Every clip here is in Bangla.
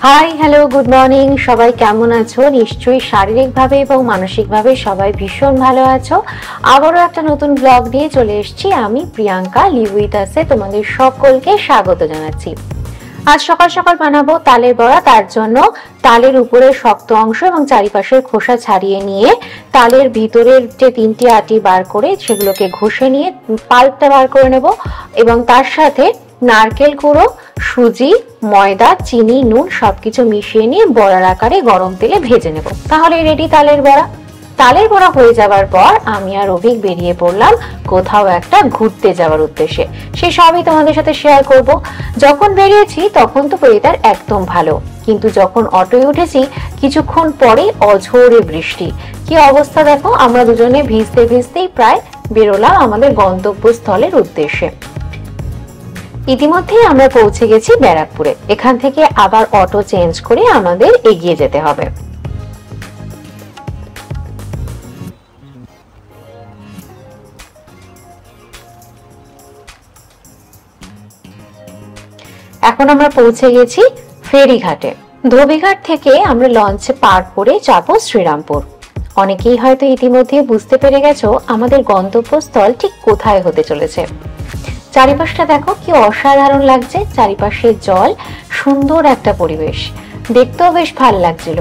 হাই হ্যালো গুড মর্নিং, সবাই কেমন আছো? নিশ্চয়ই শারীরিকভাবে এবং মানসিকভাবে সবাই ভীষণ ভালো আছো। আবারও একটা নতুন ব্লগ নিয়ে চলে এসেছি আমি প্রিয়াঙ্কা। লিভ উইথ আসে তোমাদের সকলকে স্বাগত জানাচ্ছি। আজ সকাল সকাল বানাবো তালের বড়া। তার জন্য তালের উপরের শক্ত অংশ এবং চারিপাশের খোসা ছাড়িয়ে নিয়ে তালের ভিতরের যে তিনটি আটি বার করে সেগুলোকে ঘষে নিয়ে পাল্পটা বার করে নেব এবং তার সাথে নারকেল গুঁড়ো, সুজি, ময়দা, চিনি, নুন সবকিছু মিশিয়ে নিয়ে বড়ার আকারে গরম তেলে ভেজে নেব। তাহলে রেডি তালের বড়া। তালের বড়া হয়ে যাবার পর আমি আর অভিক বেরিয়ে পড়লাম কোথাও একটা ঘুরতে যাওয়ার উদ্দেশ্যে। সে সবই তোমাদের সাথে শেয়ার করব। যখন বেরিয়েছি তখন তো ওয়েদার একদম ভালো, কিন্তু যখন অটোয় উঠেছি কিছুক্ষণ পরে অঝোরে বৃষ্টি। কি অবস্থা দেখো, আমরা দুজনে ভিজতে ভিজতেই প্রায় বেরোলাম আমাদের গন্তব্যস্থলের উদ্দেশ্যে। ইতিমধ্যে আমরা পৌঁছে গেছি ব্যারাকপুরে। এখান থেকে আবার অটো চেঞ্জ করে আমাদের এগিয়ে যেতে হবে। এখন আমরা পৌঁছে গেছি ফেরিঘাটে। ধোবিঘাট থেকে আমরা লঞ্চে পার করে যাব শ্রীরামপুর। অনেকেই হয়তো ইতিমধ্যে বুঝতে পেরে গেছো আমাদের গন্তব্যস্থল ঠিক কোথায় হতে চলেছে। চারিপাশটা দেখো কি অসাধারণ লাগছে, চারিপাশে জল, সুন্দর একটা পরিবেশ, দেখতেও বেশ ভালো লাগছিল।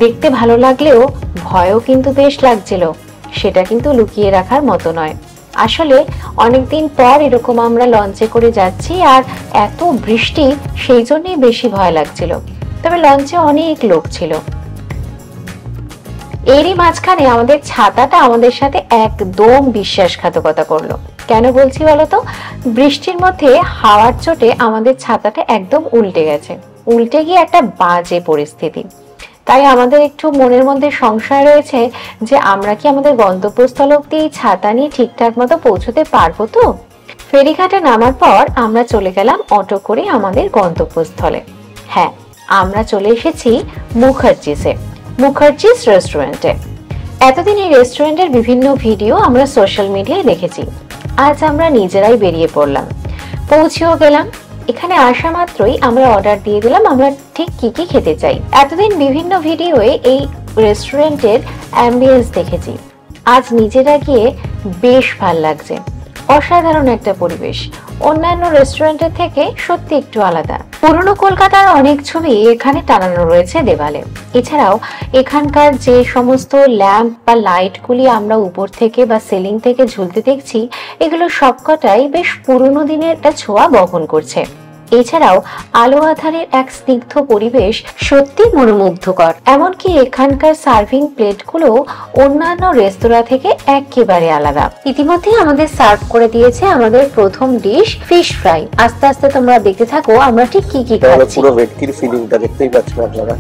দেখতে ভালো লাগলেও ভয়ও কিন্তু বেশ লাগছিল, সেটা কিন্তু লুকিয়ে রাখার মতো নয়। আসলে অনেকদিন পর এরকম আমরা লঞ্চে করে যাচ্ছি আর এত বৃষ্টি, সেই জন্যই বেশি ভয় লাগছিল। তবে লঞ্চে অনেক লোক ছিল। এরই মাঝখানে আমাদের ছাতাটা আমাদের সাথে একদম বিশ্বাসঘাতকতা করলো। কেন বলছি বলতো? বৃষ্টির মধ্যে হাওয়ার চোটে আমাদের ছাতাটা একদম উল্টে গেছে। উল্টে গিয়ে একটা বাজে পরিস্থিতি। তাই আমাদের একটু মনের মধ্যে সংশয় রয়েছে যে আমরা কি আমাদের গন্তব্যস্থল অবধি এই ছাতা নিয়ে ঠিকঠাক মতো পৌঁছতে পারবো তো? ফেরিঘাটে নামার পর আমরা চলে গেলাম অটো করে আমাদের গন্তব্যস্থলে। হ্যাঁ, আমরা চলে এসেছি মুখার্জিস রেস্টুরেন্টে। এতদিন এই রেস্টুরেন্টের বিভিন্ন ভিডিও আমরা সোশ্যাল মিডিয়ায় দেখেছি। আজ আমরা নিজেরাই বেরিয়ে পড়লাম, পৌঁছেও গেলাম। এখানে আসা মাত্রই আমরা অর্ডার দিয়ে দিলাম আমরা ঠিক কি কি খেতে চাই। এতদিন বিভিন্ন ভিডিওয়ে এই রেস্টুরেন্টের অ্যাম্বিয়েন্স দেখেছি, আজ নিজেরা গিয়ে বেশ ভাল লাগছে। অসাধারণ একটা পরিবেশ, অন্যান্য রেস্টুরেন্টের থেকে সত্যি একটু আলাদা। পুরনো কলকাতার অনেক ছবি এখানে টানানো রয়েছে দেওয়ালে। এছাড়াও এখানকার যে সমস্ত ল্যাম্প বা লাইটগুলি আমরা উপর থেকে বা সিলিং থেকে ঝুলতে দেখছি, এগুলো সবকটাই বেশ পুরনো দিনের একটা ছোঁয়া বহন করছে। এছাড়াও আলো আধারের এক স্নিগ্ধ পরিবেশ সত্যি মনোমুগ্ধকর। এমনকি এখানকার সার্ভিং প্লেটগুলো অন্যান্য রেস্তোরাঁ থেকে একেবারে আলাদা। ইতিমধ্যে আমাদের সার্ভ করে দিয়েছে আমাদের প্রথম ডিশ ফিশ ফ্রাই। আস্তে আস্তে তোমরা দেখতে থাকো আমরা ঠিক কি কি খাচ্ছি। পুরো ভেটকির ফিলিংটা দেখতেই পাচ্ছেন আপনারা।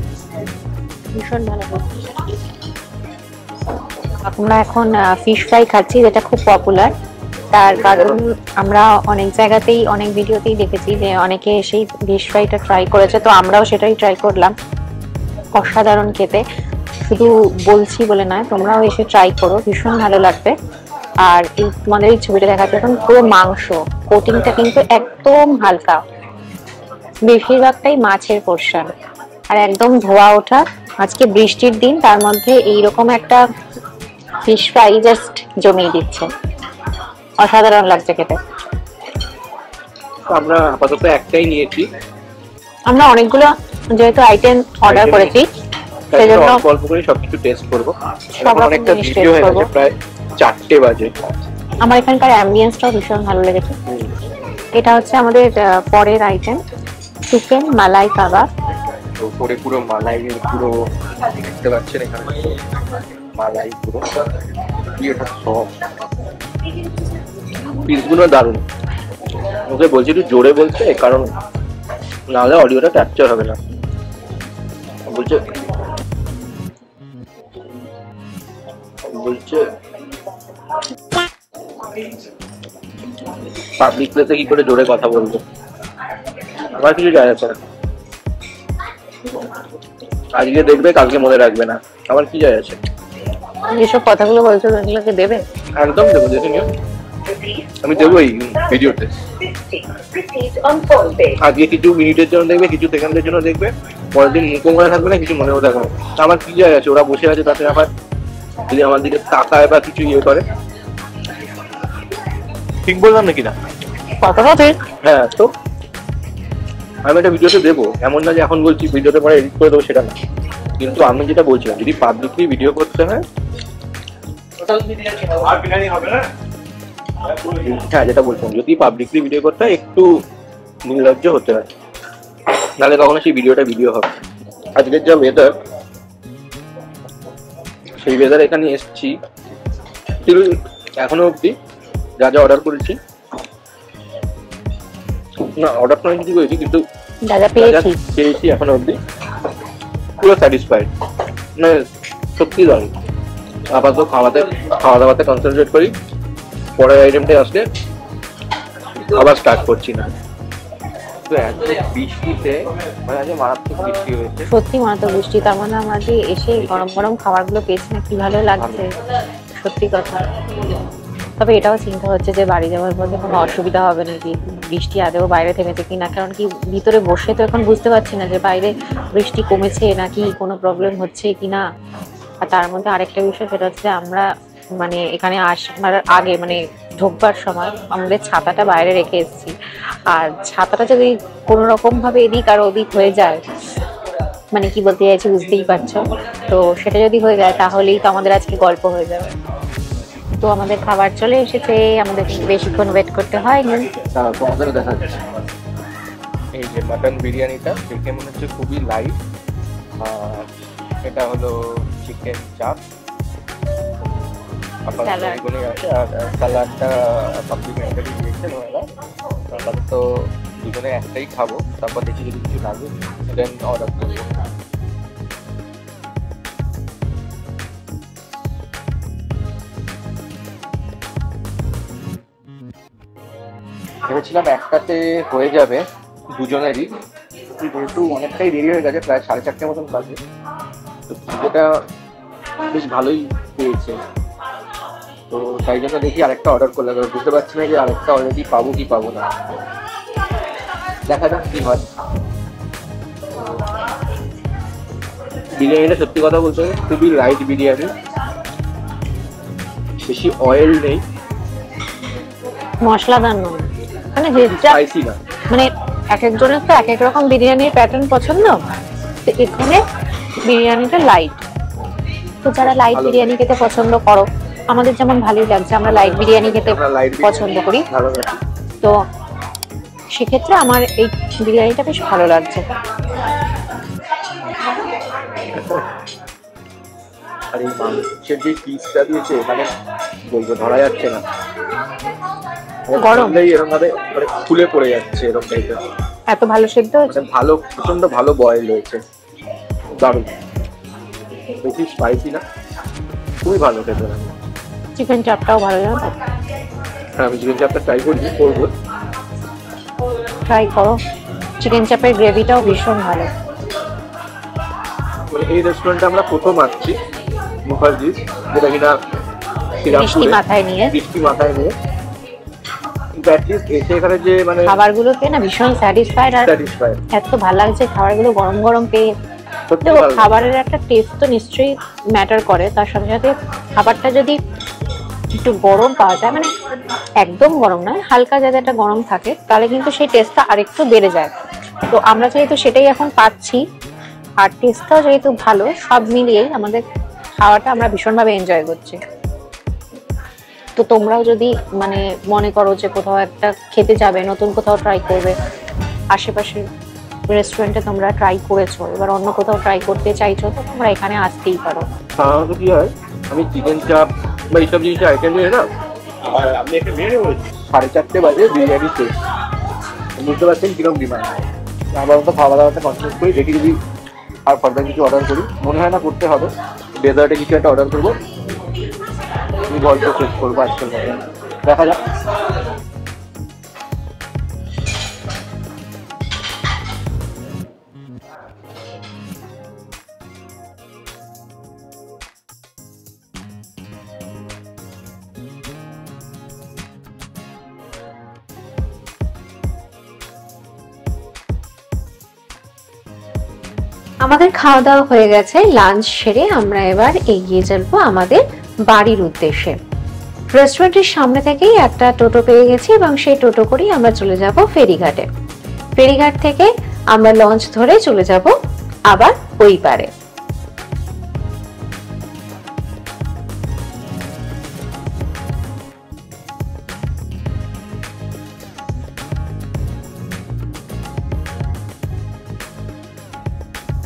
ভীষণ ভালো। আমরা এখন ফিশ ফ্রাই খাচ্ছি, যেটা খুব পপুলার। তার কারণ আমরা অনেক জায়গাতেই অনেক ভিডিওতেই দেখেছি যে অনেকে সেই ফিশ ফ্রাইটা ট্রাই করেছে, তো আমরাও সেটাই ট্রাই করলাম। অসাধারণ খেতে, শুধু বলছি বলে নয়, তোমরাও এসে ট্রাই করো, ভীষণ ভালো লাগবে। আর এই তোমাদের এই ছবিটা দেখাচ্ছে এখন পুরো মাংস, কোটিংটা কিন্তু একদম হালকা, বেশিরভাগটাই মাছের পোরশন আর একদম ধোয়া ওঠা। আজকে বৃষ্টির দিন, তার মধ্যে এইরকম একটা ফিশ ফ্রাই জাস্ট জমিয়ে দিচ্ছে। অসাধারণ লাগছে খেতে। আমরা আপাতত একটাই নিয়েছি। আমরা অনেকগুলো যেহেতু আইটেম অর্ডার করেছি, সেজন্য অল্প করে সবকিছু টেস্ট করব। অনেকটা ভিডিও হয়ে গেছে, প্রায় 4টে বাজে। আমার এখানকার অ্যাম্বিয়েন্সটাও ভীষণ ভালো লেগেছে। এটা হচ্ছে আমাদের পরের আইটেম, চিকেন মালাই কাবাব। উপরে পুরো মালাইয়ের পুরো দেখতে পাচ্ছেন, এখানে মালাই পুরো এটা সব পিসগুলো দারুণ। ওকে বলছি একটু জোরে বলতে, কারণ নাহলে অডিওটা ক্যাপচার হবে না। বলছে পাবলিক প্লেসে কি করে জোরে কথা বলবো, আমার কিছু যায় আসে না। আজকে দেখবে, কালকে মনে রাখবে না, আমার কি যায় আছে। যেসব কথাগুলো বলছো এগুলোকে দেবে? একদম দেবো, দেখে নিও। আমি দেবো এই ভিডিওতে। আজকে কিছু মিনিটের জন্য দেখবে, কিছু সেকেন্ডের জন্য দেখবে, পরের দিন মুখও মনে থাকবে না, কিছু মনেও থাকবে না। আমার কি যায় আছে, ওরা বসে আছে তাতে আমার, যদি আমার দিকে তাকায় বা কিছু ইয়ে করে। ঠিক বললাম নাকি না? কতটা ঠিক। হ্যাঁ, তো আমি একটা ভিডিওতে দেবো, এমন না যে এখন বলছি ভিডিওতে পরে এডিট করে দেবো, সেটা না। কিন্তু আমি যেটা বলছিলাম, যদি পাবলিকলি ভিডিও করতে হয়, হ্যাঁ যেটা বলছিলাম, যদি পাবলিকলি ভিডিও করতে হয় একটু নির্লজ্জ হতে হয়, নাহলে কখনো সেই ভিডিওটা ভিডিও হবে। আজকের যা ওয়েদার, সেই ওয়েদার এখানে এসছি, এখনো অব্দি যা যা অর্ডার করেছি, না অর্ডার করে কিছু করেছি, কিন্তু যা যা পেয়েছি এখনো অব্দি পুরো স্যাটিসফাইড। মানে সত্যি দারুণ। আপাতত খাওয়া দাওয়াতে কনসেন্ট্রেট করি, পরের আইটেমটা আসলে আবার স্টার্ট করছি না। তো এত বৃষ্টিতে মানে আজকে মারাত্মক বৃষ্টি হয়েছে, সত্যি মারাত্মক বৃষ্টি, তার মানে আমাদের এসে গরম গরম খাবারগুলো পেয়েছি না, কি ভালো লাগছে সত্যি কথা। তবে এটাও চিন্তা হচ্ছে যে বাড়ি যাওয়ার মধ্যে কোনো অসুবিধা হবে নাকি, বৃষ্টি আদৌ বাইরে থেমেছে কিনা, কারণ কি ভিতরে বসে তো এখন বুঝতে পারছি না যে বাইরে বৃষ্টি কমেছে নাকি কোনো প্রবলেম হচ্ছে কিনা। আর তার মধ্যে আরেকটা বিষয়, সেটা হচ্ছে আমরা মানে এখানে আসার আগে মানে ঢোকবার সময় আমাদের ছাতাটা বাইরে রেখে এসেছি, আর ছাতাটা যদি কোনো রকম ভাবে এদিক আর ওদিক হয়ে যায়, মানে কি বলতে চাইছি বুঝতেই পারছো, তো সেটা যদি হয়ে যায় তাহলেই তো আমাদের আজকে গল্প হয়ে যাবে। তো আমাদের খাবার চলে এসেছে, আমাদের কিন্তু বেশিক্ষণ ওয়েট করতে হয়নি। তোমাদেরও দেখা যাচ্ছে। এই যে মাটন বিরিয়ানিটা দেখে মনে হচ্ছে খুবই লাইট, আর এটা হলো চিকেন চাপ, এগুলোই আছে, আর স্যালাডটা কমপ্লিমেন্টারি দিয়েছে ওরা। তো দুজনে একটাই খাবো, তারপর দেখি যদি কিছু লাগে দেন অর্ডার করবো। ভেবেছিলাম একটাতে হয়ে যাবে দুজনেরই, যেহেতু অনেকটাই দেরি হয়ে গেছে, প্রায় 4:30 মতন বাজে, তো যেটা বেশ ভালোই পেয়েছে, তো তাই জন্য দেখি আরেকটা অর্ডার করলাম। বুঝতে পারছি না যে আরেকটা অলরেডি পাবো কি পাবো না, দেখা যাক কি হয়। বিরিয়ানিটা সত্যি কথা বলতে খুবই লাইট বিরিয়ানি, বেশি অয়েল নেই, মশলাদার নয়, মানে স্পাইসি না। মানে এক একজনের তো এক এক রকম বিরিয়ানির প্যাটার্ন পছন্দ, তো এখানে বিরিয়ানিটা লাইট। তো যারা লাইট বিরিয়ানি খেতে পছন্দ করো, আমাদের যেমন ভালোই লাগছে, আমরা লাইট বিরিয়ানি খেতে পছন্দ করি, তো সেক্ষেত্রে আমার এই বিরিয়ানিটা বেশ ভালো লাগছে। আর এই মাংসের যে পিসটা দিয়েছে, মানে বলবো ধরা যাচ্ছে না, গরম এরকম ভাবে মানে ফুলে পড়ে যাচ্ছে, এরকম টাইপের, এত ভালো সেদ্ধ হয়েছে, ভালো প্রচন্ড ভালো বয়েল হয়েছে, দারুণ, বেশি স্পাইসি না, খুবই ভালো খেতে। চিকেন চাপটাও ভালো লাগে। হ্যাঁ, আমি চিকেন চাপটা করবো, ট্রাই করো, চিকেন চাপের গ্রেভিটাও ভীষণ ভালো। এই রেস্টুরেন্টে আমরা প্রথম আসছি, মুখার্জি, যেটা কিনা বৃষ্টি মাথায় নিয়ে এখানে যে মানে খাবারগুলোকে না ভীষণ স্যাটিসফাইড, আর এত ভালো লাগছে খাবারগুলো গরম গরম পেয়ে। দেখো, খাবারের একটা টেস্ট তো নিশ্চয়ই ম্যাটার করে, তার সাথে সাথে খাবারটা যদি একটু গরম পাওয়া যায়, মানে একদম গরম নয়, হালকা যাতে একটা গরম থাকে, তাহলে কিন্তু সেই টেস্টটা আরেকটু বেড়ে যায়। তো আমরা যেহেতু সেটাই এখন পাচ্ছি, আর টেস্টটাও যেহেতু ভালো, সব মিলিয়ে আমাদের খাওয়াটা আমরা ভীষণভাবে এনজয় করছি। তো তোমরাও যদি মানে মনে করো যে কোথাও একটা খেতে যাবে, নতুন কোথাও ট্রাই করবে, আশেপাশের রেস্টুরেন্টে তোমরা ট্রাই করেছো, এবার অন্য কোথাও ট্রাই করতে চাইছো, তো তোমরা এখানে আসতেই পারো। কি হয়, আমি চিকেন চাপ বা এইসব জিনিসের আইটেম নিয়ে না, আর আপনি একটা মেয়ে 4:30 বাজে বিরিয়ানি শেষ, বুঝতে পারছেন কিরকম ডিমান্ড। আবার তো খাওয়া দাওয়াটা কন্টিনিউ করি, দেখি যদি আর ফার্দার কিছু অর্ডার করি, মনে হয় না করতে হবে, ডেজার্টে কিছু একটা অর্ডার করবো, গল্প শেষ করবো আজকের মধ্যে, দেখা যাক। আমাদের খাওয়া দাওয়া হয়ে গেছে, লাঞ্চ সেরে আমরা এবার এগিয়ে চলবো আমাদের বাড়ির উদ্দেশ্যে। রেস্টুরেন্টের সামনে থেকেই একটা টোটো পেয়ে গেছি এবং সেই টোটো করেই আমরা চলে যাব ফেরিঘাটে। ফেরিঘাট থেকে আমরা লঞ্চ ধরে চলে যাব আবার ওই পারে।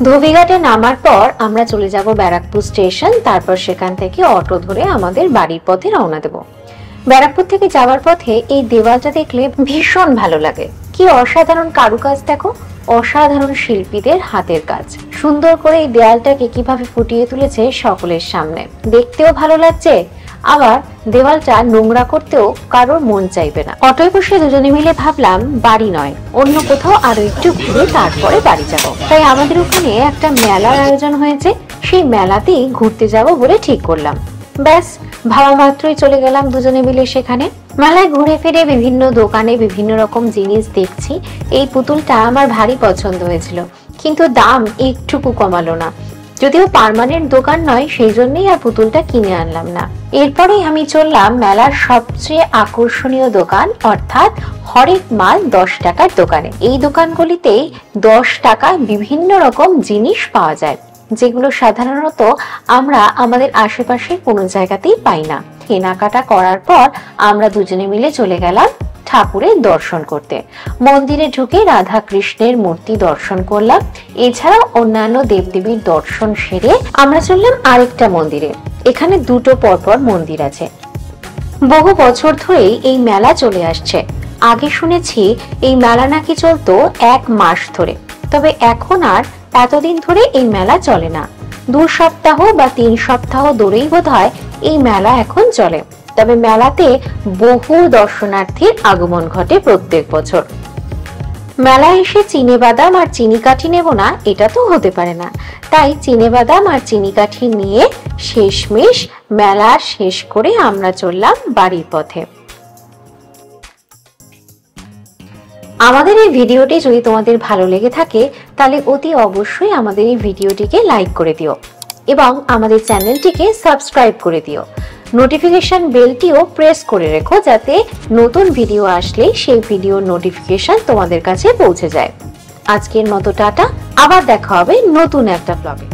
ধোবিঘাটে নামার পর আমরা চলে যাব ব্যারাকপুর স্টেশন, তারপর সেখান থেকে অটো ধরে আমাদের বাড়ির পথে রওনা দেব। ব্যারাকপুর থেকে যাওয়ার পথে এই দেওয়ালটা দেখলে ভীষণ ভালো লাগে। কি অসাধারণ কারুকাজ দেখো, অসাধারণ শিল্পীদের হাতের কাজ। সুন্দর করে এই দেওয়ালটাকে কিভাবে ফুটিয়ে তুলেছে সকলের সামনে, দেখতেও ভালো লাগছে, আবার দেওয়ালটা নোংরা করতেও কারোর মন চাইবে না। অটোয় বসে দুজনে মিলে ভাবলাম বাড়ি নয়, অন্য কোথাও আরো একটু ঘুরে তারপরে বাড়ি যাব। তাই আমাদের ওখানে একটা মেলার আয়োজন হয়েছে, সেই মেলাতেই ঘুরতে যাব বলে ঠিক করলাম। ব্যাস ভাবা মাত্রই চলে গেলাম দুজনে মিলে সেখানে। মেলায় ঘুরে ফিরে বিভিন্ন দোকানে বিভিন্ন রকম জিনিস দেখছি। এই পুতুলটা আমার ভারী পছন্দ হয়েছিল, কিন্তু দাম একটুকু কমালো না। যদিও পার্মানেন্ট দোকান নয়, সেই জন্যই আর পুতুলটা কিনে আনলাম না। এরপরেই আমি চললাম মেলার সবচেয়ে আকর্ষণীয় দোকান, অর্থাৎ হরেক মাল 10 টাকার দোকানে। এই দোকানগুলিতে 10 টাকায় বিভিন্ন রকম জিনিস পাওয়া যায়, যেগুলো সাধারণত আমরা আমাদের আশেপাশে কোনো জায়গাতেই পাই না। কেনাকাটা করার পর আমরা দুজনে মিলে চলে গেলাম ঠাকুরের দর্শন করতে। মন্দিরে ঢুকে রাধা কৃষ্ণের মূর্তি দর্শন করলাম। এছাড়াও অন্যান্য দেবদেবীর দর্শন সেরে আমরা চললাম আরেকটা মন্দিরে। এখানে দুটো পরপর মন্দির আছে। বহু বছর ধরেই এই মেলা চলে আসছে। আগে শুনেছি এই মেলা নাকি চলতো 1 মাস ধরে, তবে এখন আর এতদিন ধরে এই মেলা চলে না। 2 সপ্তাহ বা 3 সপ্তাহ ধরেই বোধহয় এই মেলা এখন চলে। তবে মেলাতে বহু দর্শনার্থীর আগমন ঘটে প্রত্যেক বছর। মেলায় এসে চিনে বাদাম আর চিনি কাঠি নেব না, এটা তো হতে পারে না। তাই চিনে বাদাম আর চিনি কাঠি নিয়ে শেষমেশ মেলা শেষ করে আমরা চললাম বাড়ির পথে। আমাদের এই ভিডিওটি যদি তোমাদের ভালো লেগে থাকে তাহলে অতি অবশ্যই আমাদের এই ভিডিওটিকে লাইক করে দিও এবং আমাদের চ্যানেলটিকে সাবস্ক্রাইব করে দিও। নোটিফিকেশন বেলটিও প্রেস করে রেখো, যাতে নতুন ভিডিও আসলে সেই ভিডিওর নোটিফিকেশন তোমাদের কাছে পৌঁছে যায়। আজকের মতো টাটা, আবার দেখা হবে নতুন একটা ব্লগে।